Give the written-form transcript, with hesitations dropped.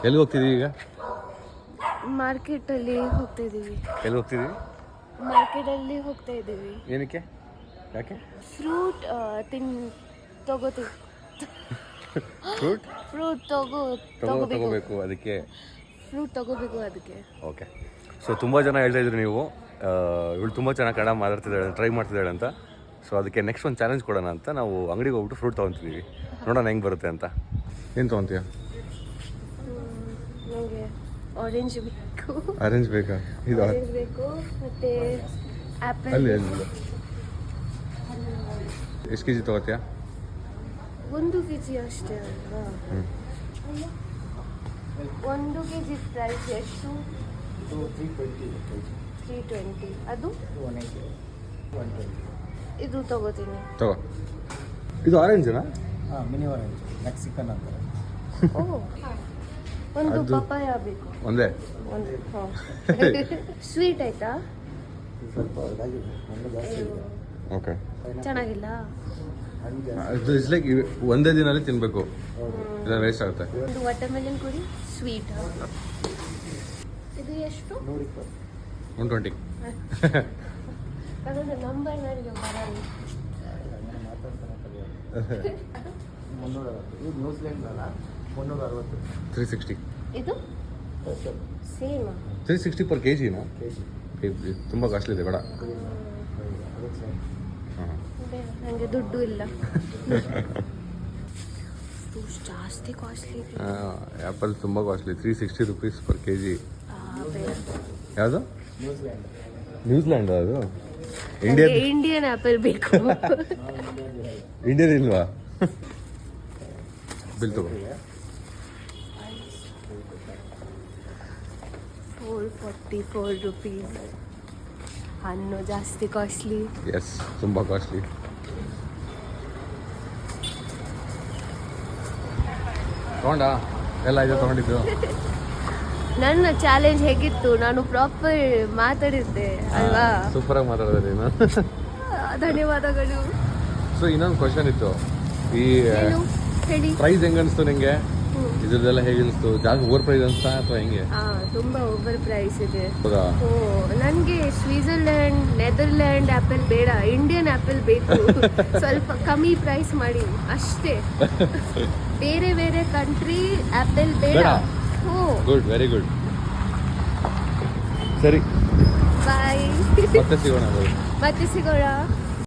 ಎಲ್ಲಿ ಹೋಗ್ತಿದ್ದೀವಿ ಈಗ? ಮಾರ್ಕೆಟಲ್ಲಿ ಹೋಗ್ತಾ ಇದ್ದೀವಿ. ಎಲ್ಲಿ ಹೋಗ್ತಿದ್ದೀವಿ? ಮಾರ್ಕೆಟಲ್ಲಿ ಹೋಗ್ತಾ ಇದ್ದೀವಿ. ಏನಕ್ಕೆ? ಯಾಕೆ? ಫ್ರೂಟ್ ತಗೋತೀವಿ. ಫ್ರೂಟ್ ತಗೋಬೇಕು ಅದಕ್ಕೆ. ಫ್ರೂಟ್ ತಗೋಬೇಕು ಅದಕ್ಕೆ. ಓಕೆ. ಸೊ ತುಂಬ ಜನ ಹೇಳ್ತಾ ಇದ್ರಿ ನೀವು ಇವಳು ತುಂಬ ಚೆನ್ನಾಗಿ ಕನ್ನಡ ಮಾತಾಡ್ತಿದ್ದಾಳೆ, ಟ್ರೈ ಮಾಡ್ತಿದ್ದಾಳೆ ಅಂತ. ಸೊ ಅದಕ್ಕೆ ನೆಕ್ಸ್ಟ್ ಒಂದು ಚಾಲೆಂಜ್ ಕೊಡೋಣ ಅಂತ ನಾವು ಅಂಗಡಿಗೆ ಹೋಗ್ಬಿಟ್ಟು ಫ್ರೂಟ್ ತೊಗೊತಿದ್ದೀವಿ. ನೋಡೋಣ ಹೆಂಗೆ ಬರುತ್ತೆ ಅಂತ. ಏನು ತೊಗೊತೀಯ? ನನಗೆ ಆರೆಂಜ್ ಬೇಕು. ಆರೆಂಜ್ ಬೇಕಾ? ಇದು ಆರೆಂಜ್ ಬೇಕು ಮತ್ತು ಆ್ಯಪಲ್. ಅಲ್ಲಿ ಎಷ್ಟು ಕೆ ಜಿ ತೊಗೋತೀಯಾ? 1 kg ಅಷ್ಟೇ ಅಲ್ವಾ? 1 kg ಪ್ರೈಸ್ ಎಷ್ಟು? 320. ಅದು 120. ಇದು ತಗೋತೀನಿ. ತಗೋ. ಇದು ಆರೆಂಜನಾ? ಮಿನಿ ಆರೆಂಜ್, ಮೆಕ್ಸಿಕನ್ ಅಂತಾರೆ. ಒಂದು ಪಪಾಯ ಬೇಕು. ಒಂದೇ? ಸ್ವೀಟ್ ಆಯ್ತಾ? ಸ್ವಲ್ಪ ಜಾಸ್ತಿ ಇದೆ. ಓಕೆ. ಚೆನ್ನಾಗಿಲ್ಲ? ಇದು ಇಟ್ಸ್ ಲೈಕ್ ಒಂದೇ ದಿನಲ್ಲಿ ತಿನ್ನಬೇಕು, ಇಲ್ಲ ವೇಸ್ಟ್ ಆಗುತ್ತೆ. ಒಂದು ವಾಟರ್ಮೆಲನ್ ಕೊಡಿ. ಸ್ವೀಟ್ ಇದು ಎಷ್ಟು? 120. ಅದೊಂದು ನಂಬರ್ ನನಗೆ ಬರಲ್ಲ. 360. ಇದು ನ್ಯೂಜಿಲೆಂಡ್ ಅಲ್ಲ, 360. 360. ಇದು ಸೇಮ್ 360 per kg ನಾ? ಕೆಜಿ ತುಂಬ ಕಾಸ್ಟ್ಲಿ ಇದೆ, ಬೇಡ. ಹಾಂ, ನನಗೆ ದುಡ್ಡು ಇಲ್ಲ. ಜಾಸ್ತಿ ಕಾಸ್ಟ್ಲಿ. ಆ್ಯಪಲ್ ತುಂಬ ಕಾಸ್ಟ್ಲಿ, 360 rupees per kg. ಯಾವುದು? ನ್ಯೂಜಿಲ್ಯಾಂಡ್ ಅದು? ಇಂಡಿಯನ್ ಆ್ಯಪಲ್ ಬೇಕು. ಇಂಡಿಯನ್ ಇಲ್ವಾ? ಬಿಲ್ ತಗೋ. 444 rupees. ಹಣ್ಣು ಜಾಸ್ತಿ ಕಾಸ್ಟ್ಲಿ. ಎಸ್, ತುಂಬ ಕಾಸ್ಟ್ಲಿ. ತಗೊಂಡಾ? ಎಲ್ಲ ಇದೆ ತಗೊಂಡಿದ್ದು. ನನ್ನ ಚಾಲೆಂಜ್ ಹೇಗಿತ್ತು? ನಾನು ಪ್ರಾಪರ್ ಮಾತಾಡಿದ್ದೆ ಅಲ್ವಾ? ಸೂಪರಾಗಿ ಮಾತಾಡಿದೆ ನೀನು. ಧನ್ಯವಾದಗಳು. ಸೊ ಇನ್ನೊಂದು ಕ್ವಶನ್ ಇತ್ತು. ಈ ಹೇಳಿ. ಪ್ರೈಸ್ ಹೆಂಗೆ ಅನಿಸ್ತು ನಿಮಗೆ? ಇದ್ರದ್ದೆಲ್ಲ ಹೇಗೆ ಅನಿಸ್ತು? ಜಾಸ್ತಿ ಓವರ್ ಪ್ರೈಸ್ ಅನಿಸ್ತಾ ಅಥವಾ ಹೆಂಗೆ? ತುಂಬಾ ಓವರ್ ಪ್ರೈಸ್ ಇದೆ. ಹೌದಾ? ನನಗೆ ಸ್ವಿಟ್ಜರ್ಲ್ಯಾಂಡ್, ನೆದರ್ಲ್ಯಾಂಡ್ ಆ್ಯಪಲ್ ಬೇಡ, ಇಂಡಿಯನ್ ಆ್ಯಪಲ್ ಬೇಕು. ಸ್ವಲ್ಪ ಕಮ್ಮಿ ಪ್ರೈಸ್ ಮಾಡಿ ಅಷ್ಟೇ. ಬೇರೆ ಬೇರೆ ಕಂಟ್ರಿ ಆ್ಯಪಲ್ ಬೇಡ. Good, very good. ಸರಿ, ಬಾಯ್. ಮತ್ತೆ ಸಿಗೋಣ. ಮತ್ತೆ ಸಿಗೋಣ.